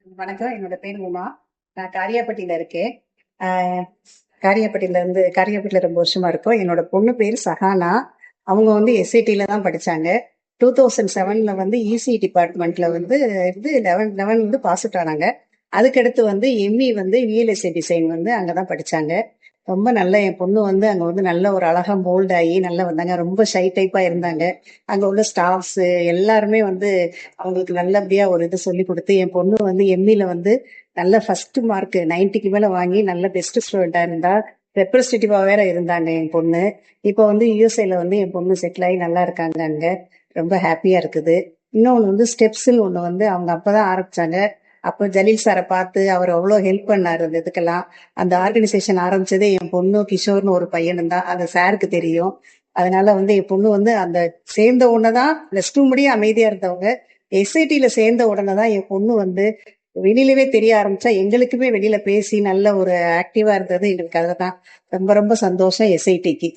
வணக்கம். என்னோட பேர் உமா. நான் காரியாபட்டியில இருக்கேன். ஆஹ் காரியாபட்டியில ரொம்ப வருஷமா இருக்கோம். என்னோட பொண்ணு பேர் சஹானா. அவங்க வந்து எஸ்ஐடில தான் படிச்சாங்க. 2007ல வந்து இசி டிபார்ட்மெண்ட்ல வந்து இது 11 வந்து பாஸ் அவுட் ஆனாங்க. அதுக்கடுத்து வந்து எம்இ வந்து விஎல்எஸ்ஐ டிசைன் வந்து அங்கதான் படிச்சாங்க. ரொம்ப நல்ல என் பொண்ணு வந்து அங்க வந்து நல்ல ஒரு அழகா மோல்ட் ஆகி நல்லா வந்தாங்க. ரொம்ப ஷை டைப்பா இருந்தாங்க. அங்க உள்ள ஸ்டாஃப்ஸ் எல்லாருமே வந்து அவங்களுக்கு நல்லபடியா ஒரு இது சொல்லி கொடுத்து என் பொண்ணு வந்து எம்இல வந்து நல்ல ஃபர்ஸ்ட் மார்க் 90க்கு மேல வாங்கி நல்ல பெஸ்ட் ஸ்டூடெண்டா இருந்தா. ரெப்ரஸன்டேட்டிவா வேற இருந்தாங்க என் பொண்ணு. இப்போ வந்து யூஎஸ்ஏல வந்து என் பொண்ணு செட்டில் ஆகி நல்லா இருக்காங்க அங்க. ரொம்ப ஹாப்பியா இருக்குது. இன்னொன்று வந்து ஸ்டெப்ஸ்ன்னு ஒன்று வந்து அவங்க அப்பதான் ஆரம்பிச்சாங்க. அப்போ ஜலீல் சாரை பார்த்து அவர் அவ்வளோ ஹெல்ப் பண்ணாரு அந்த இதுக்கெல்லாம். அந்த ஆர்கனைசேஷன் ஆரம்பிச்சதே என் பொண்ணு கிஷோர்னு ஒரு பையனும் தான். அந்த சாருக்கு தெரியும். அதனால வந்து என் பொண்ணு வந்து அந்த சேர்ந்த உடனே தான் +2 முடிய அமைதியா இருந்தவங்க. எஸ்ஐடில சேர்ந்த உடனே தான் என் பொண்ணு வந்து வெளியிலவே தெரிய ஆரம்பிச்சா. எங்களுக்குமே வெளியில பேசி நல்ல ஒரு ஆக்டிவா இருந்தது எங்களுக்கு. அதுதான் ரொம்ப ரொம்ப சந்தோஷம் எஸ்ஐடிக்கு.